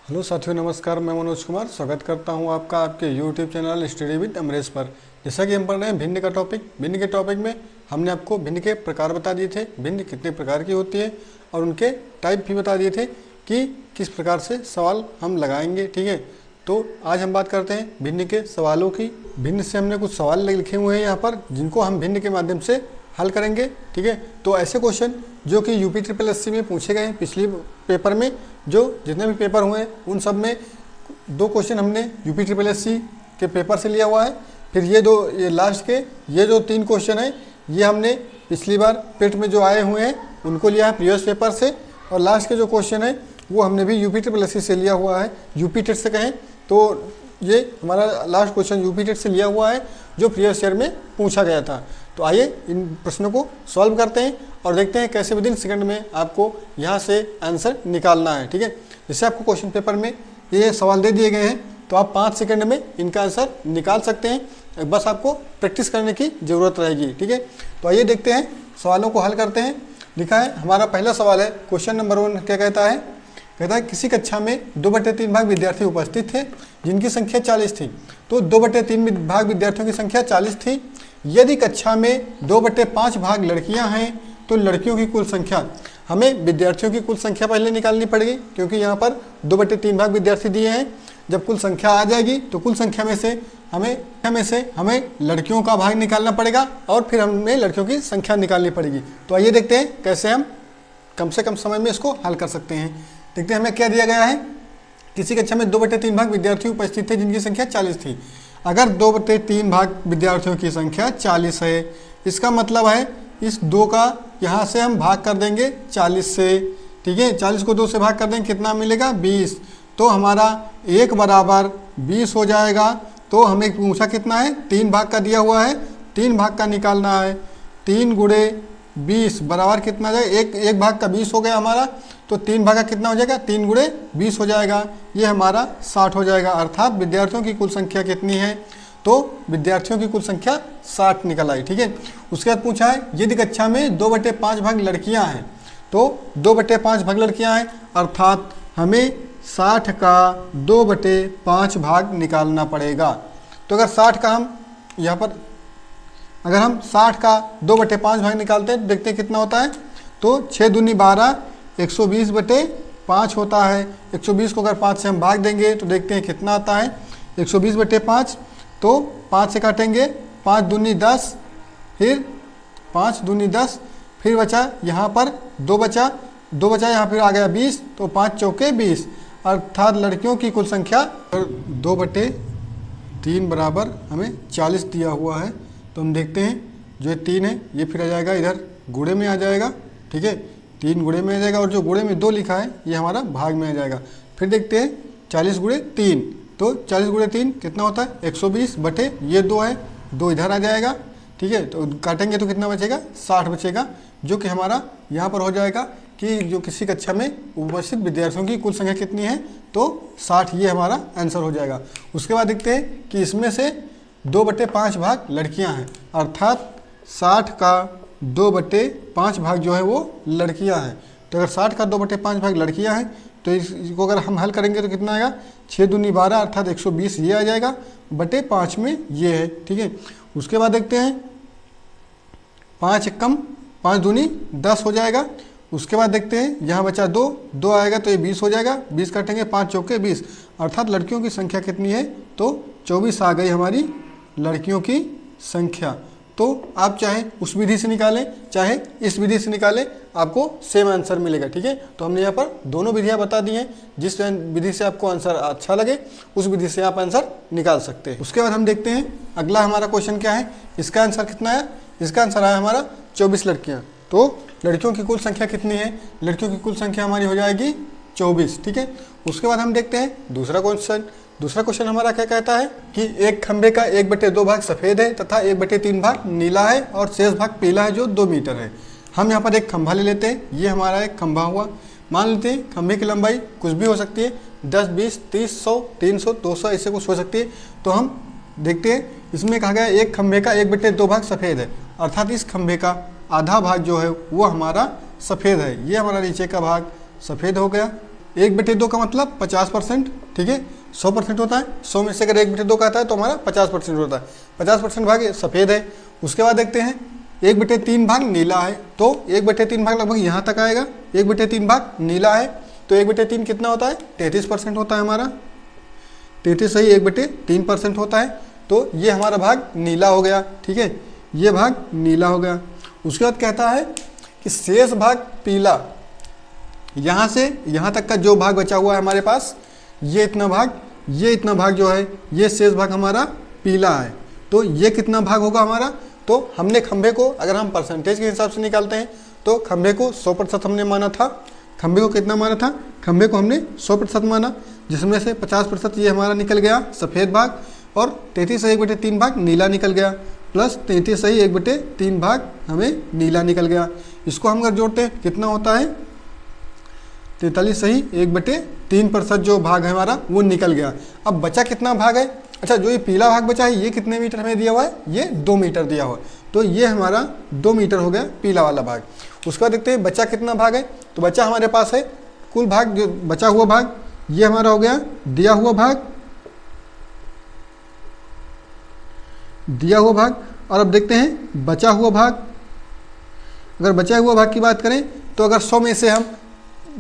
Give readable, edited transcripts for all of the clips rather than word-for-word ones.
Hello साथियों, नमस्कार। मैं मनोज कुमार स्वागत करता हूं आपका आपके YouTube channel study with Amresh पर। जैसा कि हम पढ़ रहे हैं भिन्न का टॉपिक। भिन्न के टॉपिक में हमने आपको भिन्न के प्रकार बता दिए थे, भिन्न कितने प्रकार की होती है और उनके टाइप भी बता दिए थे कि किस प्रकार से सवाल हम लगाएंगे। ठीक है, तो आज हम बात करते हैं भिन्न के सवालों की। भिन्न से हमने कुछ सवाल लिखे हुए हैं यहाँ पर, जिनको हम भिन्न के माध्यम से हल करेंगे। ठीक है, तो ऐसे क्वेश्चन जो कि यूपी ट्रिपल एससी में पूछे गए हैं पिछले पेपर में, जो जितने भी पेपर हुए उन सब में 2 क्वेश्चन हमने यूपी ट्रिपल एससी के पेपर से लिया हुआ है। फिर ये लास्ट के ये जो 3 क्वेश्चन हैं ये हमने पिछली बार पेट में जो आए हुए हैं उनको लिया है प्रीवियस पेपर से, और लास्ट के जो क्वेश्चन है वो हमने भी यूपी ट्रिपल एससी से लिया हुआ है। यूपी टेट से कहें तो ये हमारा लास्ट क्वेश्चन यूपी टेट से लिया हुआ है जो प्रीवियस ईयर में पूछा गया था। तो आइए इन प्रश्नों को सॉल्व करते हैं और देखते हैं कैसे विदिन सेकंड में आपको यहाँ से आंसर निकालना है। ठीक है, जैसे आपको क्वेश्चन पेपर में ये सवाल दे दिए गए हैं तो आप 5 सेकंड में इनका आंसर निकाल सकते हैं, बस आपको प्रैक्टिस करने की ज़रूरत रहेगी। ठीक है, तो आइए देखते हैं, सवालों को हल करते हैं। लिखा है, हमारा पहला सवाल है, क्वेश्चन नंबर 1 क्या कहता है? कहता है किसी कक्षा में 2/3 भाग विद्यार्थी उपस्थित थे जिनकी संख्या 40 थी। तो 2/3 भाग विद्यार्थियों की संख्या 40 थी। यदि कक्षा में 2/5 भाग लड़कियां हैं तो लड़कियों की कुल संख्या, हमें विद्यार्थियों की कुल संख्या पहले निकालनी पड़ेगी क्योंकि यहाँ पर 2/3 भाग विद्यार्थी दिए हैं। जब कुल संख्या आ जाएगी तो कुल संख्या में से हमें लड़कियों का भाग निकालना पड़ेगा और फिर हमें लड़कियों की संख्या निकालनी पड़ेगी। तो आइए देखते हैं कैसे हम कम से कम समय में इसको हल कर सकते हैं। देखते हैं हमें क्या दिया गया है। किसी कक्षा में 2/3 भाग विद्यार्थी उपस्थित थे जिनकी संख्या 40 थी। अगर 2/3 भाग विद्यार्थियों की संख्या 40 है, इसका मतलब है इस 2 का यहाँ से हम भाग कर देंगे 40 से। ठीक है, 40 को 2 से भाग कर देंगे, कितना मिलेगा? 20। तो हमारा 1 बराबर 20 हो जाएगा। तो हमें पूछा कितना है? 3 भाग का दिया हुआ है, 3 भाग का निकालना है। 3 गुणे 20 बराबर कितना आ जाएगा? एक भाग का 20 हो गया हमारा, तो 3 भाग का कितना हो जाएगा? 3 गुणे 20 हो जाएगा, ये हमारा 60 हो जाएगा। अर्थात विद्यार्थियों की कुल संख्या कितनी है? तो विद्यार्थियों की कुल संख्या 60 निकल आई। ठीक है, उसके बाद पूछा है यदि कक्षा में 2/5 भाग लड़कियां हैं, तो 2/5 भाग लड़कियां हैं, अर्थात हमें 60 का 2/5 भाग निकालना पड़ेगा। तो अगर 60 का हम यहाँ पर अगर हम 60 का 2/5 भाग निकालते हैं तो देखते हैं कितना होता है। तो 6 दूनी 12, 120/5 होता है। 120 को अगर 5 से हम भाग देंगे तो देखते हैं कितना आता है। 120/5, तो 5 से काटेंगे, 5 दूनी 10, फिर 5 दूनी 10, फिर बचा यहाँ पर 2 बचा यहाँ फिर आ गया 20, तो 5 चौके 20, अर्थात लड़कियों की कुल संख्या 2/3 बराबर हमें 40 दिया हुआ है। तो हम देखते हैं जो ये 3 है ये फिर आ जाएगा इधर गुणे में आ जाएगा। ठीक है, 3 गुणे में आ जाएगा और जो गुणे में 2 लिखा है ये हमारा भाग में आ जाएगा। फिर देखते हैं 40 गुणे 3, तो 40 गुणे 3 कितना होता है? 120 बटे ये 2 है, 2 इधर आ जाएगा। ठीक है, तो काटेंगे तो कितना बचेगा? 60 बचेगा, जो कि हमारा यहाँ पर हो जाएगा कि जो किसी कक्षा में उपस्थित विद्यार्थियों की कुल संख्या कितनी है, तो 60, ये हमारा आंसर हो जाएगा। उसके बाद देखते हैं कि इसमें से 2/5 भाग लड़कियां हैं, अर्थात 60 का 2/5 भाग जो है वो लड़कियां हैं। तो अगर 60 का 2/5 भाग लड़कियां हैं तो इसको अगर हम हल करेंगे तो कितना आएगा? 6 दूनी 12, अर्थात 120 ये आ जाएगा, बटे 5 में ये है। ठीक है, उसके बाद देखते हैं 5 कम 5 दूनी 10 हो जाएगा। उसके बाद देखते हैं यहाँ बचा 2 आएगा तो ये 20 हो जाएगा, 20 काटेंगे, 5 चौके 20, अर्थात लड़कियों की संख्या कितनी है? तो 24 आ गई हमारी लड़कियों की संख्या। तो आप चाहे उस विधि से निकालें चाहे इस विधि से निकालें, आपको सेम आंसर मिलेगा। ठीक है, तो हमने यहाँ पर दोनों विधियाँ बता दी हैं, जिस विधि से आपको आंसर अच्छा लगे उस विधि से आप आंसर निकाल सकते हैं। उसके बाद हम देखते हैं अगला हमारा क्वेश्चन क्या है। इसका आंसर कितना है? इसका आंसर आया हमारा 24 लड़कियाँ। तो लड़कियों की कुल संख्या कितनी है? लड़कियों की कुल संख्या हमारी हो जाएगी 24। ठीक है, उसके बाद हम देखते हैं दूसरा क्वेश्चन हमारा क्या कहता है कि एक खंभे का 1/2 भाग सफ़ेद है तथा 1/3 भाग नीला है और शेष भाग पीला है जो 2 मीटर है। हम यहाँ पर एक खंभा ले लेते हैं, ये हमारा एक खंभा हुआ। मान लेते हैं खंभे की लंबाई कुछ भी हो सकती है, 10, 20, 30, 100, 300, 200 ऐसे कुछ हो सकती है। तो हम देखते हैं इसमें कहा गया एक खंभे का 1/2 भाग सफ़ेद है, अर्थात इस खंभे का आधा भाग जो है वो हमारा सफ़ेद है। ये हमारा नीचे का भाग सफ़ेद हो गया। 1/2 का मतलब 50%, ठीक है, 100% होता है। 100 में से अगर 1/2 का आता है तो हमारा 50% होता है। 50% भाग सफ़ेद है। उसके बाद देखते हैं 1/3 भाग नीला है, तो 1/3 भाग लगभग यहाँ तक आएगा। 1/3 भाग नीला है, तो 1/3 कितना होता है? 33% होता है हमारा। 33 सही 1/3% होता है। तो ये हमारा भाग नीला हो गया, ठीक है, ये भाग नीला हो गया। उसके बाद कहता है कि शेष भाग पीला, यहाँ से यहाँ तक का जो भाग बचा हुआ है हमारे पास, ये इतना भाग जो है, ये शेष भाग हमारा पीला है। तो ये कितना भाग होगा हमारा? तो हमने खंभे को अगर हम परसेंटेज के हिसाब से निकालते हैं तो खंभे को 100% हमने माना था। खंभे को कितना माना था? खंभे को हमने 100% माना, जिसमें से 50% ये हमारा निकल गया सफ़ेद भाग, और 33 सही 1/3 भाग नीला निकल गया, प्लस 33 सही 1/3 भाग हमें नीला निकल गया। इसको हम अगर जोड़ते हैं कितना होता है? 43 सही 1/3% जो भाग है हमारा वो निकल गया। अब बचा कितना भाग है? अच्छा, जो ये पीला भाग बचा है ये कितने मीटर हमें दिया हुआ है? ये 2 मीटर दिया हुआ है। तो ये हमारा 2 मीटर हो गया पीला वाला भाग। उसके बाद देखते हैं बचा कितना भाग है। तो बचा हमारे पास है कुल भाग, जो बचा हुआ भाग ये हमारा हो गया दिया हुआ भाग। और अब देखते हैं बचा हुआ भाग। अगर बचा हुआ भाग की बात करें तो अगर 100 में से हम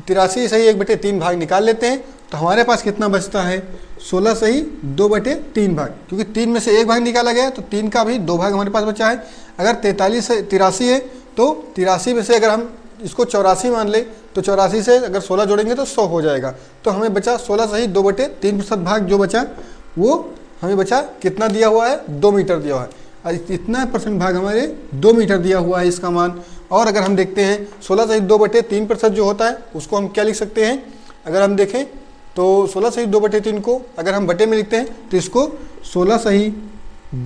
83 सही 1/3 भाग निकाल लेते हैं तो हमारे पास कितना बचता है? 16 सही 2/3 भाग, क्योंकि 3 में से 1 भाग निकाला गया तो 3 का भी 2 भाग हमारे पास बचा है। अगर 43 से 83 है तो 83 में से अगर हम इसको 84 मान ले तो 84 से अगर 16 जोड़ेंगे तो 100 हो जाएगा। तो हमें बचा 16 सही 2/3% भाग जो बचा वो हमें बचा कितना दिया हुआ है? 2 मीटर दिया हुआ है। इतना परसेंट भाग हमारे 2 मीटर दिया हुआ है इसका मान। और अगर हम देखते हैं 16 सही 2/3% जो होता है उसको हम क्या लिख सकते हैं? अगर हम देखें तो 16 सही 2/3 को अगर हम बटे में लिखते हैं तो इसको 16 सही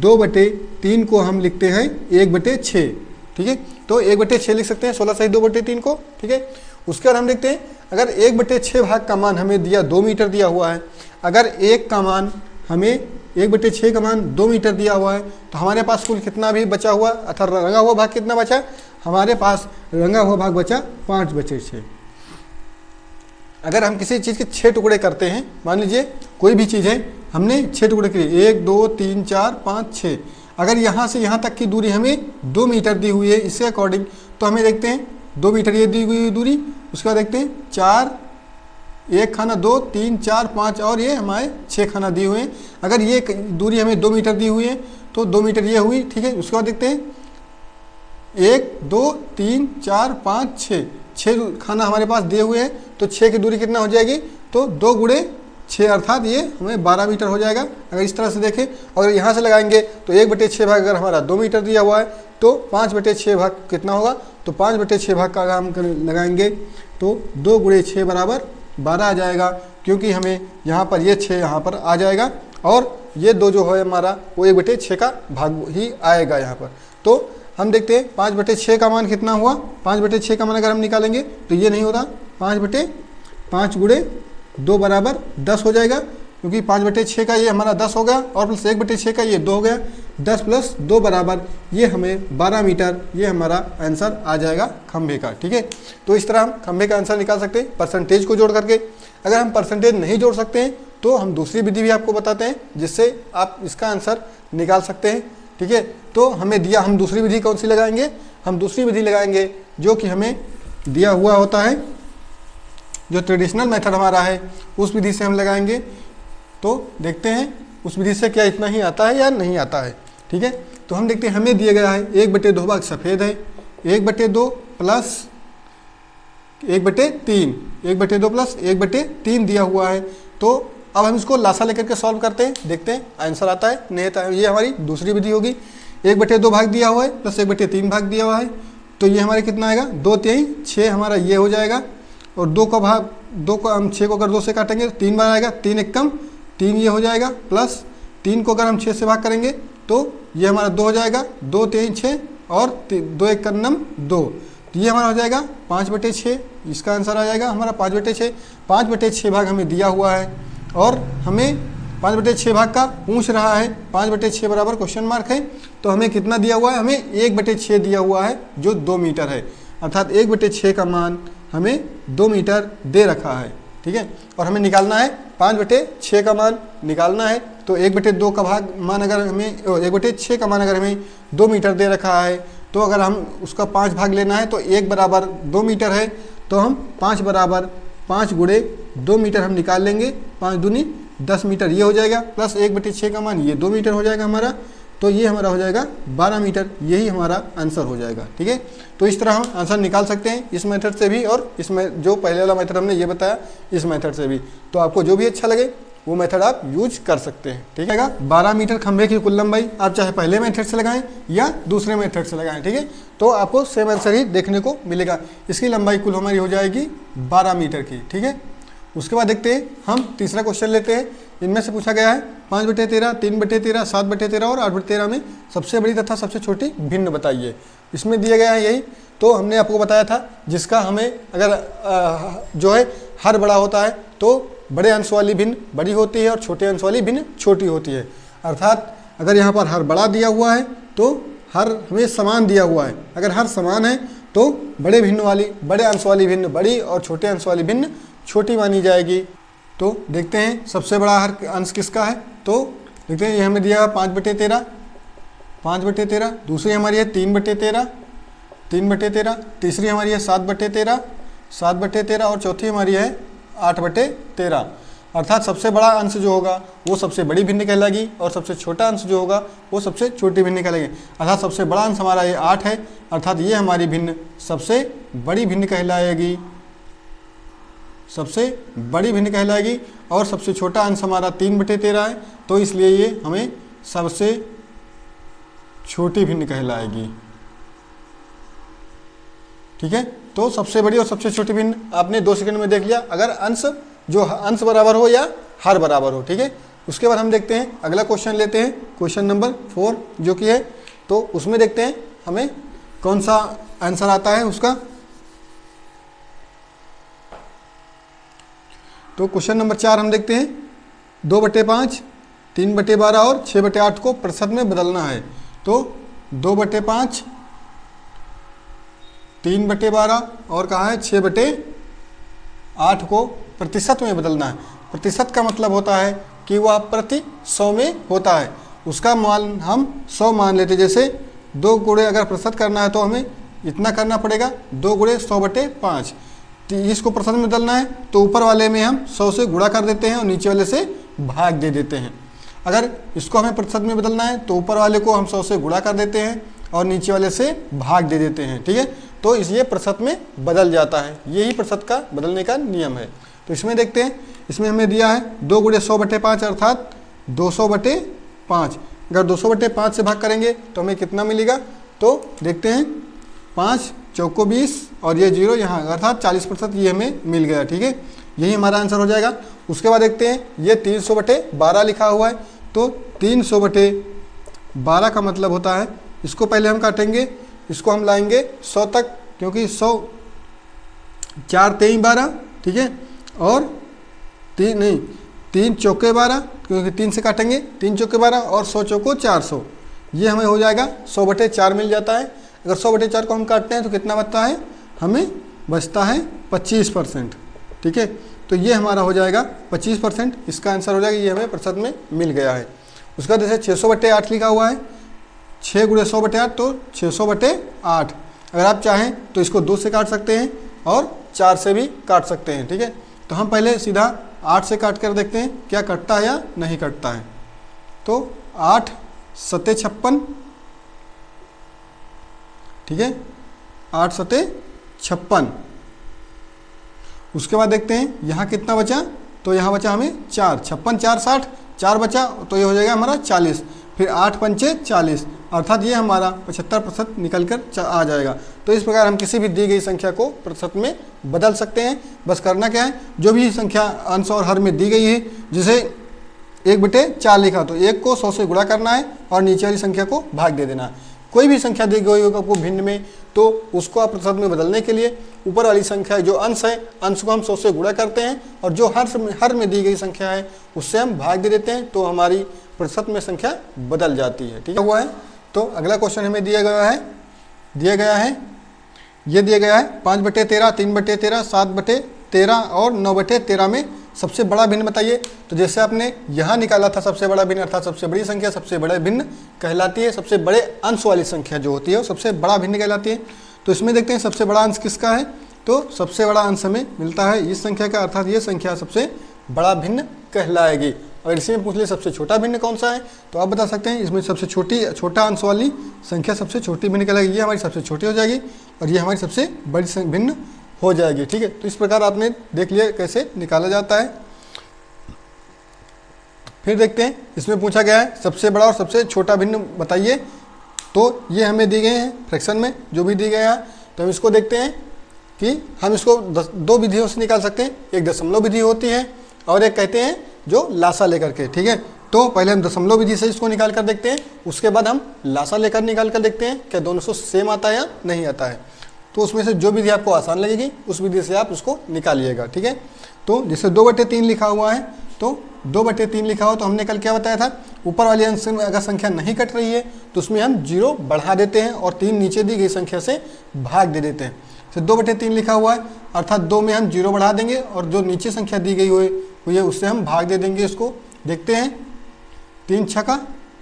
2/3 को हम लिखते हैं 1/6, ठीक है। तो 1/6 लिख सकते हैं 16 सही 2/3 को, ठीक है। उसके बाद हम देखते हैं अगर 1/6 भाग का मान हमें दिया 2 मीटर दिया हुआ है, अगर 1 का मान हमें 1/6 का मान 2 मीटर दिया हुआ है तो हमारे पास कुल कितना भी बचा हुआ अर्थात रंगा हुआ भाग कितना बचा? हमारे पास रंगा हुआ भाग बचा 5/6। अगर हम किसी चीज़ के 6 टुकड़े करते हैं, मान लीजिए कोई भी चीज़ है हमने 6 टुकड़े किए, 1 2 3 4 5 6, अगर यहाँ से यहाँ तक की दूरी हमें 2 मीटर दी हुई है इससे अकॉर्डिंग, तो हमें देखते हैं 2 मीटर ये दी हुई दूरी। उसके बाद देखते हैं 4, 1 खाना 2 3 4 5 और ये हमारे 6 खाना दिए हुए हैं। अगर ये दूरी हमें 2 मीटर दी हुई है तो 2 मीटर ये हुई, ठीक है। उसके बाद देखते हैं 1 2 3 4 5 6 खाना हमारे पास दिए हुए हैं, तो 6 की दूरी कितना हो जाएगी? तो 2 गुणे 6 अर्थात ये हमें 12 मीटर हो जाएगा। अगर इस तरह से देखें, अगर यहाँ से लगाएंगे तो 1/6 भाग अगर हमारा 2 मीटर दिया हुआ है तो 5/6 भाग कितना होगा? तो 5/6 भाग का अगर हम लगाएंगे तो 2 गुणे 6 बराबर 12 आ जाएगा, क्योंकि हमें यहाँ पर ये 6 यहाँ पर आ जाएगा और ये 2 जो है हमारा वो 1/6 का भाग ही आएगा यहाँ पर। तो हम देखते हैं 5/6 का मान कितना हुआ? 5/6 का मान अगर हम निकालेंगे तो ये नहीं होता, 5/5 गुणे 2 बराबर 10 हो जाएगा, क्योंकि 5/6 का ये हमारा 10 हो गया और प्लस 1/6 का ये 2 हो गया। 10 प्लस 2 बराबर ये हमें 12 मीटर, ये हमारा आंसर आ जाएगा खंभे का, ठीक है। तो इस तरह हम खंभे का आंसर निकाल सकते हैं परसेंटेज को जोड़ करके। अगर हम परसेंटेज नहीं जोड़ सकते हैं तो हम दूसरी विधि भी आपको बताते हैं जिससे आप इसका आंसर निकाल सकते हैं, ठीक है। तो हमें दिया, हम दूसरी विधि कौन सी लगाएंगे? हम दूसरी विधि लगाएंगे जो कि हमें दिया हुआ होता है, जो ट्रेडिशनल मेथड हमारा है उस विधि से हम लगाएंगे। तो देखते हैं उस विधि से क्या इतना ही आता है या नहीं आता है, ठीक है। तो हम देखते हैं हमें दिया गया है 1/2 भाग सफ़ेद है, 1/2 प्लस 1/3, 1/2 प्लस 1/3 दिया हुआ है। तो अब हम इसको लासा लेकर के सॉल्व करते हैं, देखते हैं आंसर आता है नहीं आता है। ये हमारी दूसरी विधि होगी। 1/2 भाग दिया हुआ है प्लस 1/3 भाग दिया हुआ है, तो ये हमारे कितना आएगा? 2 3 6 हमारा ये हो जाएगा। और 2 का भाग 2 को हम 6 को अगर 2 से काटेंगे तो 3 बार आएगा, 3 एक कम 3 ये हो जाएगा, प्लस 3 को अगर हम 6 से भाग करेंगे तो ये हमारा 2 हो जाएगा, 2 3 6 और 2 एक नम 2, तो ये हमारा हो जाएगा 5/6। इसका आंसर आ जाएगा हमारा 5/6। 5/6 भाग हमें दिया हुआ है और हमें 5/6 भाग का पूछ रहा है, 5/6 बराबर क्वेश्चन मार्क है। तो हमें कितना दिया हुआ है? हमें 1/6 दिया हुआ है जो 2 मीटर है, अर्थात 1/6 का मान हमें 2 मीटर दे रखा है, ठीक है। और हमें निकालना है 5/6 का मान निकालना है। तो 1/2 का भाग मान अगर हमें 1/6 का मान अगर हमें 2 मीटर दे रखा है, तो अगर हम उसका 5 भाग लेना है तो 1 बराबर 2 मीटर है, तो हम 5 बराबर 5 गुणे 2 मीटर हम निकाल लेंगे। 5 दूनी 10 मीटर ये हो जाएगा, प्लस 1/6 का मान ये 2 मीटर हो जाएगा हमारा, तो ये हमारा हो जाएगा 12 मीटर। यही हमारा आंसर हो जाएगा, ठीक है। तो इस तरह हम आंसर निकाल सकते हैं इस मेथड से भी, और इसमें जो पहले वाला मेथड हमने ये बताया इस मेथड से भी। तो आपको जो भी अच्छा लगे वो मेथड आप यूज कर सकते हैं, ठीक है। 12 मीटर खंभे की कुल लंबाई आप चाहे पहले मेथड से लगाएं या दूसरे मेथड से लगाएं, ठीक है, तो आपको सेम आंसर ही देखने को मिलेगा। इसकी लंबाई कुल हमारी हो जाएगी 12 मीटर की, ठीक है। उसके बाद देखते हैं हम तीसरा क्वेश्चन लेते हैं। इनमें से पूछा गया है 5/13, 3/13, 7/13 और 8/13 में सबसे बड़ी तथा सबसे छोटी भिन्न बताइए। इसमें दिया गया है यही, तो हमने आपको बताया था जिसका हमें अगर जो है हर बड़ा होता है तो बड़े अंश वाली भिन्न बड़ी होती है और छोटे अंश वाली भिन्न छोटी होती है। अर्थात अगर यहाँ पर हर बड़ा दिया हुआ है तो हर हमें समान दिया हुआ है। अगर हर समान है तो बड़े अंश वाली भिन्न बड़ी और छोटे अंश वाली भिन्न छोटी मानी जाएगी। तो देखते हैं सबसे बड़ा हर अंश किसका है। तो देखते हैं ये हमें दिया है 5/13, दूसरी हमारी है 3/13, तीसरी हमारी है 7/13 और चौथी हमारी है 8/13। अर्थात सबसे बड़ा अंश जो होगा वो सबसे बड़ी भिन्न कहलाएगी और सबसे छोटा अंश जो होगा वो सबसे छोटी भिन्न कहलाएगी। अर्थात सबसे बड़ा अंश हमारा ये 8 है, अर्थात ये हमारी भिन्न सबसे बड़ी भिन्न कहलाएगी, और सबसे छोटा अंश हमारा 3/13 है, तो इसलिए ये हमें सबसे छोटी भिन्न कहलाएगी, ठीक है। तो सबसे बड़ी और सबसे छोटी भिन्न आपने 2 सेकंड में देख लिया, अगर अंश बराबर हो या हर बराबर हो, ठीक है। उसके बाद हम देखते हैं अगला क्वेश्चन लेते हैं, क्वेश्चन नंबर 4 जो कि है, तो उसमें देखते हैं हमें कौन सा आंसर आता है उसका। तो क्वेश्चन नंबर 4 हम देखते हैं 2/5, 3/12 और 6/8 को प्रतिशत में बदलना है। तो 2/5, 3/12 और कहा है 6/8 को प्रतिशत में बदलना है। प्रतिशत का मतलब होता है कि वह प्रति 100 में होता है, उसका मान हम 100 मान लेते। जैसे 2 गुणे अगर प्रतिशत करना है तो हमें इतना करना पड़ेगा, 2 गुणे 100/5। इसको प्रतिशत में बदलना है तो ऊपर वाले में हम 100 से गुणा कर देते हैं और नीचे वाले से भाग दे देते हैं। अगर इसको हमें प्रतिशत में बदलना है तो ऊपर वाले को हम 100 से गुणा कर देते हैं और नीचे वाले से भाग दे देते हैं, ठीक है। तो इसलिए प्रतिशत में बदल जाता है, यही प्रतिशत का बदलने का नियम है। तो इसमें देखते हैं, इसमें हमें दिया है 2 गुणे 100/5 अर्थात 200/5। अगर 200/5 से भाग करेंगे तो हमें कितना मिलेगा। तो देखते हैं 5 चौको 20 और ये 0 यहाँ, अर्थात 40% ये हमें मिल गया, ठीक है। यही हमारा आंसर हो जाएगा। उसके बाद देखते हैं ये 300/12 लिखा हुआ है, तो 300/12 का मतलब होता है, इसको पहले हम काटेंगे, इसको हम लाएंगे 100 तक, क्योंकि 100 4 3 12, ठीक है, और 3 चौके 12, क्योंकि 3 से काटेंगे, 3 चौके 12 और 100 चौको 400, ये हमें हो जाएगा 100/4 मिल जाता है। अगर 100/4 को हम काटते हैं तो कितना बचता है, हमें बचता है 25%, ठीक है। तो ये हमारा हो जाएगा 25%, इसका आंसर हो जाएगा, ये हमें प्रतिशत में मिल गया है। उसका जैसे 600/8 लिखा हुआ है, 6 गुणे 100/8 तो 600/8। अगर आप चाहें तो इसको 2 से काट सकते हैं और 4 से भी काट सकते हैं, ठीक है। तो हम पहले सीधा 8 से काट कर देखते हैं क्या कटता है या नहीं कटता है। तो 8 सते 56, ठीक है, 8 सते 56। उसके बाद देखते हैं यहाँ कितना बचा, तो यहाँ बचा हमें 4, 56 4 60, 4 बचा तो ये हो जाएगा हमारा 40, फिर 8 पंचे 40, अर्थात ये हमारा 75% निकल कर आ जाएगा। तो इस प्रकार हम किसी भी दी गई संख्या को प्रतिशत में बदल सकते हैं। बस करना क्या है, जो भी संख्या अंश और हर में दी गई है, जिसे 1/4 लिखा तो 1 को 100 से गुणा करना है और नीचे वाली संख्या को भाग दे देना है। कोई भी संख्या दी गई होगा आपको भिन्न में, तो उसको आप प्रतिशत में बदलने के लिए ऊपर वाली संख्या जो अंश है, अंश को हम 100 से गुणा करते हैं और जो हर में दी गई संख्या है उससे हम भाग दे देते हैं, तो हमारी प्रतिशत में संख्या बदल जाती है, ठीक है। हुआ है। तो अगला क्वेश्चन हमें दिया गया है, ये दिया गया है 5/13, 3/13, 13 और 9/13 में सबसे बड़ा भिन्न बताइए। तो जैसे आपने यहाँ निकाला था सबसे बड़ा भिन्न, अर्थात सबसे बड़ी संख्या सबसे बड़े भिन्न कहलाती है। सबसे बड़े अंश वाली संख्या जो होती है वो सबसे बड़ा भिन्न कहलाती है। तो इसमें देखते हैं सबसे बड़ा अंश किसका है। तो सबसे बड़ा अंश हमें मिलता है इस संख्या का, अर्थात ये संख्या सबसे बड़ा भिन्न कहलाएगी। अगर इसी में पूछ ले सबसे छोटा भिन्न कौन सा है, तो आप बता सकते हैं इसमें सबसे छोटा अंश वाली संख्या सबसे छोटी भिन्न कहलाएगी। ये हमारी सबसे छोटी हो जाएगी और ये हमारी सबसे बड़ी भिन्न हो जाएगी। ठीक है, तो इस प्रकार आपने देख लिया कैसे निकाला जाता है। फिर देखते हैं इसमें पूछा गया है सबसे बड़ा और सबसे छोटा भिन्न बताइए। तो ये हमें दी गए हैं फ्रैक्शन में जो भी दी गया है। तो हम इसको देखते हैं कि हम इसको दो विधियों से निकाल सकते हैं। एक दशमलव विधि होती है और एक कहते हैं जो लासा लेकर के। ठीक है, तो पहले हम दशमलव विधि से इसको निकाल कर देखते हैं, उसके बाद हम लासा लेकर निकाल कर देखते हैं क्या दोनों से सेम आता है या नहीं आता है। तो उसमें से जो विधि आपको आसान लगेगी उस विधि से आप उसको निकालिएगा। ठीक है, तो जैसे 2/3 लिखा हुआ है, तो 2/3 लिखा हो तो हमने कल क्या बताया था, ऊपर वाली अंश में अगर संख्या नहीं कट रही है तो उसमें हम 0 बढ़ा देते हैं और 3 नीचे दी गई संख्या से भाग दे देते हैं। तो 2/3 लिखा हुआ है अर्थात 2 में हम 0 बढ़ा देंगे और जो नीचे संख्या दी गई हुई है उससे हम भाग दे देंगे। इसको देखते हैं 3 छक्का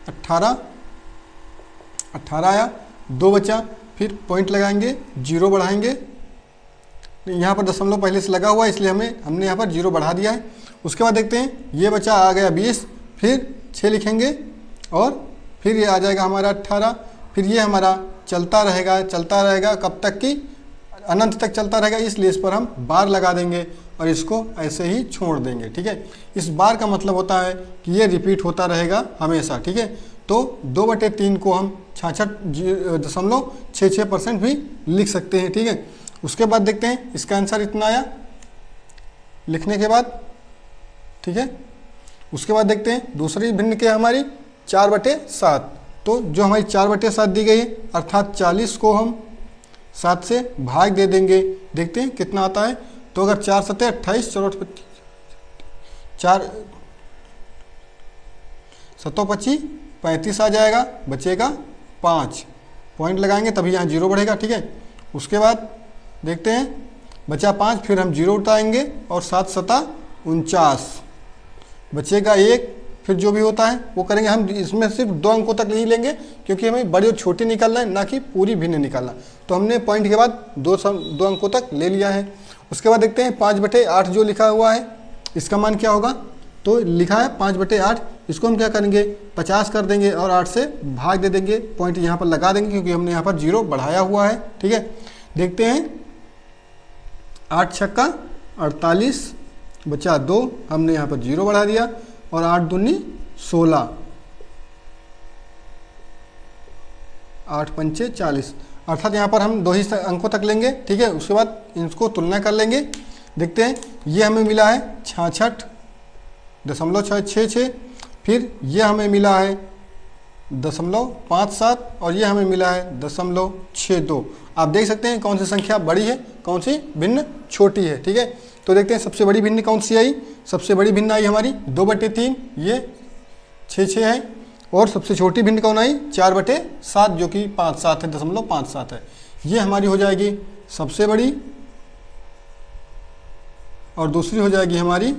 18 आया, 2 बचा, फिर पॉइंट लगाएंगे, 0 बढ़ाएंगे। यहाँ पर दशमलव पहले से लगा हुआ है इसलिए हमने यहाँ पर 0 बढ़ा दिया है। उसके बाद देखते हैं ये बचा आ गया 20, फिर 6 लिखेंगे और फिर ये आ जाएगा हमारा 18। फिर ये हमारा चलता रहेगा कब तक कि अनंत तक चलता रहेगा, इसलिए इस पर हम बार लगा देंगे और इसको ऐसे ही छोड़ देंगे। ठीक है, इस बार का मतलब होता है कि ये रिपीट होता रहेगा हमेशा। ठीक है, तो 2/3 को हम 66.66% भी लिख सकते हैं। ठीक है, उसके बाद देखते हैं इसका आंसर इतना आया लिखने के बाद। ठीक है, उसके बाद देखते हैं दूसरी भिन्न क्या हमारी 4/7। तो जो हमारी 4/7 दी गई है अर्थात 40 को हम 7 से भाग दे देंगे, देखते हैं कितना आता है। तो अगर 4 सत्ते 28, 4 सत्तो 25, 35 आ जाएगा, बचेगा 5, पॉइंट लगाएंगे तभी यहाँ 0 बढ़ेगा। ठीक है, उसके बाद देखते हैं बचा 5, फिर हम 0 उठाएंगे और 7 सत्ता 49, बचेगा 1। फिर जो भी होता है वो करेंगे। हम इसमें सिर्फ 2 अंकों तक नहीं लेंगे क्योंकि हमें बड़ी और छोटी निकालना है, ना कि पूरी भिन्न निकालना। तो हमने पॉइंट के बाद 2 अंकों तक ले लिया है। उसके बाद देखते हैं 5/8 जो लिखा हुआ है इसका मान क्या होगा। तो लिखा है 5/8, इसको हम क्या करेंगे 50 कर देंगे और 8 से भाग दे देंगे, पॉइंट यहाँ पर लगा देंगे क्योंकि हमने यहाँ पर 0 बढ़ाया हुआ है। ठीक है, देखते हैं 8 छक्का 48, बचा 2, हमने यहाँ पर 0 बढ़ा दिया और 8 दूनी 16, 8 पंचे 40, अर्थात यहाँ पर हम 2 ही अंकों तक लेंगे। ठीक है, उसके बाद इनको तुलना कर लेंगे। देखते हैं ये हमें मिला है 66.66, फिर ये हमें मिला है 0.57 और ये हमें मिला है 0.62। आप देख सकते हैं कौन सी संख्या बड़ी है कौन सी भिन्न छोटी है। ठीक है, तो देखते हैं सबसे बड़ी भिन्न कौन सी आई। सबसे बड़ी भिन्न आई हमारी 2/3, ये 6 है, और सबसे छोटी भिन्न कौन आई 4/7 जो कि 57 है, 0.57 है। ये हमारी हो जाएगी सबसे बड़ी और दूसरी हो जाएगी हमारी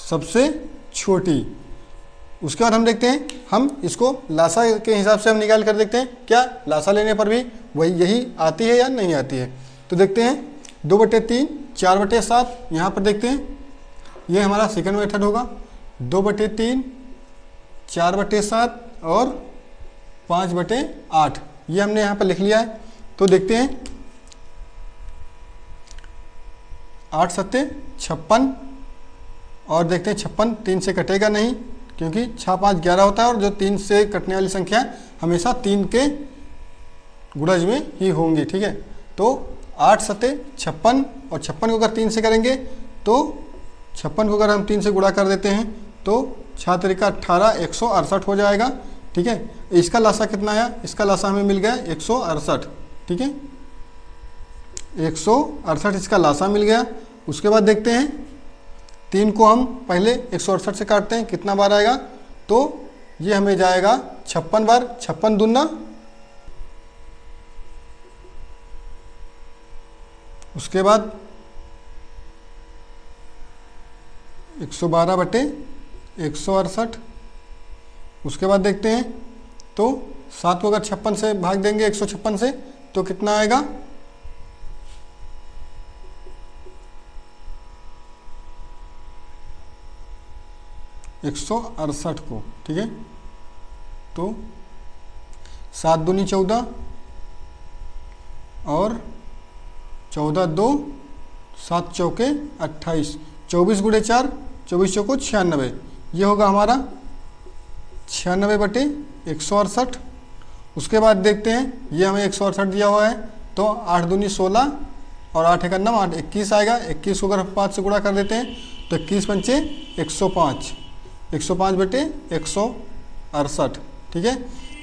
सबसे छोटी। उसके बाद हम देखते हैं हम इसको लासा के हिसाब से हम निकाल कर देखते हैं क्या लासा लेने पर भी वही यही आती है या नहीं आती है। तो देखते हैं 2/3 4/7, यहाँ पर देखते हैं ये हमारा सेकंड मेथड होगा। 2/3 4/7 और 5/8 ये हमने यहाँ पर लिख लिया है। तो देखते हैं 8 सत्ते 56 और देखते हैं 56 3 से कटेगा नहीं क्योंकि 6 5 11 होता है और जो 3 से कटने वाली संख्या हमेशा 3 के गुणज में ही होंगी। ठीक है, तो 8 सत्ते 56 और 56 को अगर 3 से करेंगे तो 56 को अगर हम 3 से गुणा कर देते हैं तो 6 तरीका 18 168 हो जाएगा। ठीक है, इसका लासा कितना आया, इसका लासा हमें मिल गया 168। ठीक है, 168 इसका लासा मिल गया। उसके बाद देखते हैं 3 को हम पहले 168 से काटते हैं, कितना बार आएगा। तो ये हमें जाएगा 56 बार, 56 दूना, उसके बाद 112 बटे 168। उसके बाद देखते हैं तो 7 को अगर 56 से भाग देंगे 156 से तो कितना आएगा, 168 को। ठीक है, तो 7 दूनी 14 और 14 2, 7 चौके 28, 24 गुणे 4, 24 चौको 96। ये होगा हमारा 96 बटे 168। उसके बाद देखते हैं ये हमें 168 दिया हुआ है, तो 8 दूनी 16 और 8 एक 9, 8 21 आएगा। 21 को अगर 5 से गुणा कर देते हैं तो 21 पंचे 105, 105 बटे 168। ठीक है,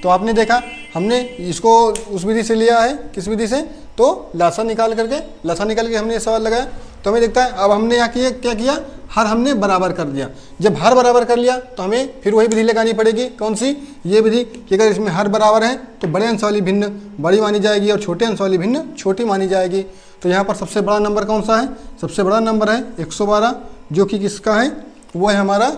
तो आपने देखा हमने इसको उस विधि से लिया है, किस विधि से, तो लासा निकाल करके हमने ये सवाल लगाया। तो हमें देखता है अब हमने यहाँ क्या किया, हर हमने बराबर कर दिया। जब हर बराबर कर लिया तो हमें फिर वही विधि लगानी पड़ेगी। कौन सी, ये विधि कि अगर इसमें हर बराबर है तो बड़े अंश वाली भिन्न बड़ी मानी जाएगी और छोटे अंश वाली भिन्न छोटी मानी जाएगी। तो यहाँ पर सबसे बड़ा नंबर कौन सा है, सबसे बड़ा नंबर है 112, जो कि किसका है, वो है हमारा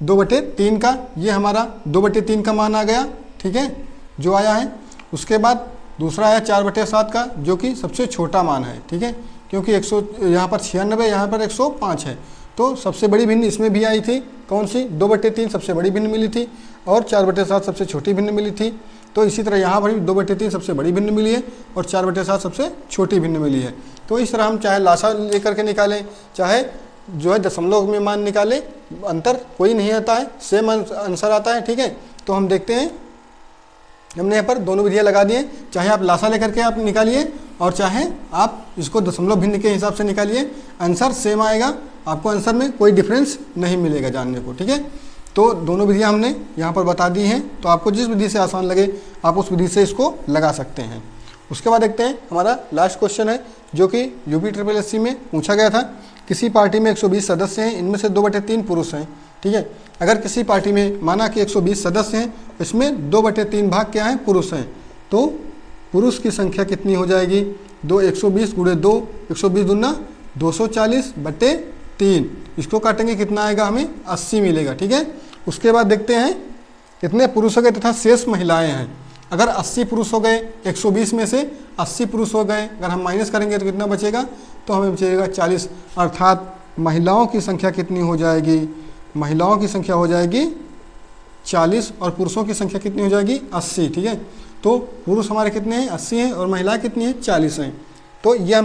2/3 का। ये हमारा 2/3 का मान आ गया। ठीक है, जो आया है। उसके बाद दूसरा है 4/7 का, जो कि सबसे छोटा मान है। ठीक है, क्योंकि 100 यहाँ पर 96, यहाँ पर 105 है, तो सबसे बड़ी भिन्न इसमें भी आई थी। कौन सी, 2/3 सबसे बड़ी भिन्न मिली थी और 4/7 सबसे छोटी भिन्न मिली थी। तो इसी तरह यहाँ पर भी 2/3 सबसे बड़ी भिन्न मिली है और 4/7 सबसे छोटी भिन्न मिली है। तो इस तरह हम चाहे लासा लेकर के निकालें, चाहे जो है दशमलव में मान निकालें, अंतर कोई नहीं आता है, सेम आंसर आता है। ठीक है, तो हम देखते हैं, हमने यहाँ पर दोनों विधियाँ लगा दी हैं। चाहे आप लासा लेकर के आप निकालिए और चाहे आप इसको दशमलव भिन्न के हिसाब से निकालिए, आंसर सेम आएगा, आपको आंसर में कोई डिफरेंस नहीं मिलेगा जानने को। ठीक है, तो दोनों विधियाँ हमने यहाँ पर बता दी हैं, तो आपको जिस विधि से आसान लगे आप उस विधि से इसको लगा सकते हैं। उसके बाद देखते हैं हमारा लास्ट क्वेश्चन है, जो कि UPSSC में पूछा गया था। किसी पार्टी में 120 सदस्य हैं, इनमें से 2/3 पुरुष हैं। ठीक है, अगर किसी पार्टी में माना कि 120 सदस्य हैं, इसमें 2/3 भाग क्या हैं, पुरुष हैं, तो पुरुष की संख्या कितनी हो जाएगी, 120 गुणे 2, 120 दूना 240/3। इसको काटेंगे कितना आएगा, हमें 80 मिलेगा। ठीक है, उसके बाद देखते हैं कितने पुरुष हो गए तथा शेष महिलाएं हैं। अगर 80 पुरुष हो गए, 120 में से 80 पुरुष हो गए, अगर हम माइनस करेंगे तो कितना बचेगा, तो हमें बचेगा 40। अर्थात महिलाओं की संख्या कितनी हो जाएगी, महिलाओं की संख्या हो जाएगी 40 और पुरुषों की संख्या कितनी हो जाएगी, 80। ठीक है, तो पुरुष हमारे कितने हैं, 80 हैं और महिलाएं कितनी हैं, 40 हैं। तो ये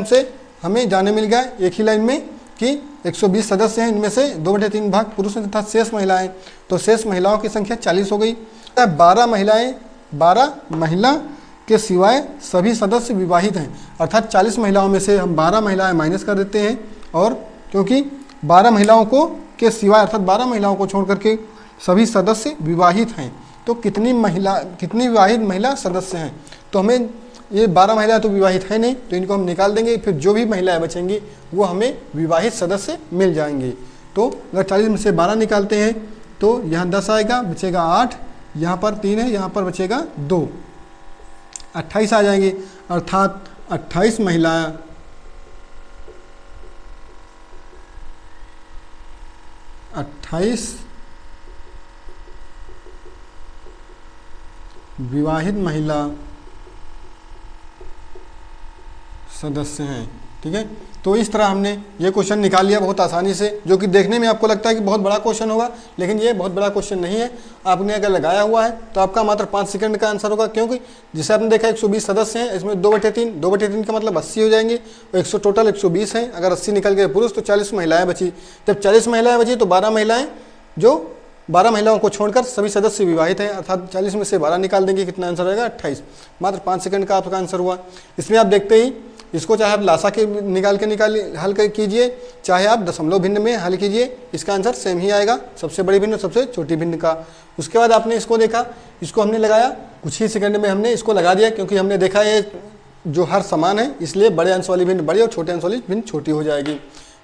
हमें जानने मिल गया एक ही लाइन में कि 120 सदस्य हैं, इनमें से 2/3 भाग पुरुष हैं तथा शेष महिलाएं। तो शेष महिलाओं की संख्या 40 हो गई। 12 महिला के सिवाय सभी सदस्य विवाहित हैं। अर्थात 40 महिलाओं में से हम 12 महिलाएं माइनस कर देते हैं, और क्योंकि 12 महिलाओं को के सिवाय अर्थात 12 महिलाओं को छोड़ करके सभी सदस्य विवाहित हैं, तो कितनी विवाहित महिला सदस्य हैं, तो हमें ये 12 महिलाएं तो विवाहित है नहीं, तो इनको हम निकाल देंगे। फिर जो भी महिलाएं बचेंगी वो हमें विवाहित सदस्य मिल जाएंगे। तो अगर 40 में से 12 निकालते हैं तो यहाँ 10 आएगा, बचेगा 8, यहाँ पर 3 है, यहाँ पर बचेगा 2, 28 आ जाएंगे। अर्थात 28 महिलाएं विवाहित महिला सदस्य हैं। ठीक है, तो इस तरह हमने ये क्वेश्चन निकाल लिया बहुत आसानी से, जो कि देखने में आपको लगता है कि बहुत बड़ा क्वेश्चन होगा, लेकिन ये बहुत बड़ा क्वेश्चन नहीं है। आपने अगर लगाया हुआ है तो आपका मात्र 5 सेकंड का आंसर होगा, क्योंकि जैसे आपने देखा 120 सदस्य हैं, इसमें 2/3 का मतलब 80 हो जाएंगे, और 100 टोटल 120 हैं। अगर 80 निकल गए पुरुष तो 40 महिलाएं बची। जब 40 महिलाएं बची तो 12 महिलाओं को छोड़कर सभी सदस्य विवाहित हैं, अर्थात 40 में से 12 निकाल देंगे, कितना आंसर आएगा, 28। मात्र 5 सेकंड का आपका आंसर हुआ। इसमें आप देखते ही इसको चाहे आप लासा के हल कीजिए, चाहे आप दशमलव भिन्न में हल कीजिए, इसका आंसर सेम ही आएगा, सबसे बड़ी भिन्न सबसे छोटी भिन्न का। उसके बाद आपने इसको देखा, इसको हमने लगाया, कुछ ही सेकंड में हमने इसको लगा दिया, क्योंकि हमने देखा ये जो हर समान है, इसलिए बड़े अंश वाली भिन्न बड़ी और छोटे अंश वाली भिन्न छोटी हो जाएगी।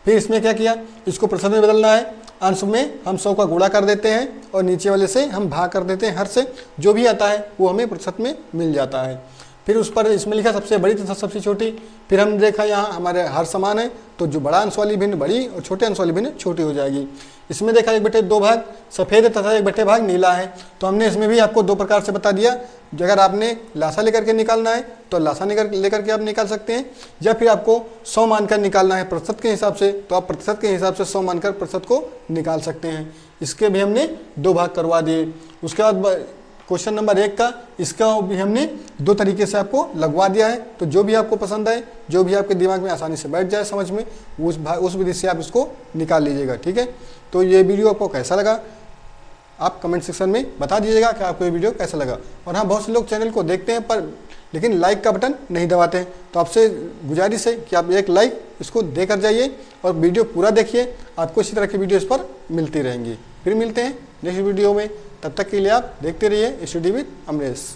फिर इसमें क्या किया, इसको प्रतिशत में बदलना है। अंश में हम 100 का गुणा कर देते हैं और नीचे वाले से हम भाग कर देते हैं, हर से जो भी आता है वो हमें प्रतिशत में मिल जाता है। फिर उस पर इसमें लिखा सबसे बड़ी तथा सबसे छोटी। फिर हमने देखा यहाँ हमारे हर समान है, तो जो बड़ा अंश वाली भिन्न बड़ी और छोटे अंश वाली भिन्न छोटी हो जाएगी। इसमें देखा 1/2 भाग सफ़ेद तथा 1/2 भाग नीला है। तो हमने इसमें भी आपको 2 प्रकार से बता दिया। अगर आपने लासा लेकर के निकालना है तो लासा लेकर के आप निकाल सकते हैं, या फिर आपको 100 मानकर निकालना है प्रतिशत के हिसाब से, तो आप प्रतिशत के हिसाब से 100 मानकर प्रतिशत को निकाल सकते हैं। इसके भी हमने 2 भाग करवा दिए। उसके बाद क्वेश्चन नंबर 1 का, इसका भी हमने 2 तरीके से आपको लगवा दिया है। तो जो भी आपको पसंद आए, जो भी आपके दिमाग में आसानी से बैठ जाए समझ में, उस विधि से आप इसको निकाल लीजिएगा। ठीक है, तो ये वीडियो आपको कैसा लगा आप कमेंट सेक्शन में बता दीजिएगा कि आपको ये वीडियो कैसा लगा। और हाँ, बहुत से लोग चैनल को देखते हैं पर लेकिन लाइक का बटन नहीं दबाते हैं, तो आपसे गुजारिश है कि आप एक लाइक इसको देकर जाइए और वीडियो पूरा देखिए। आपको इसी तरह की वीडियो इस पर मिलती रहेंगी। फिर मिलते हैं नेक्स्ट वीडियो में, तब तक के लिए आप देखते रहिए स्टडी विद अमरेश।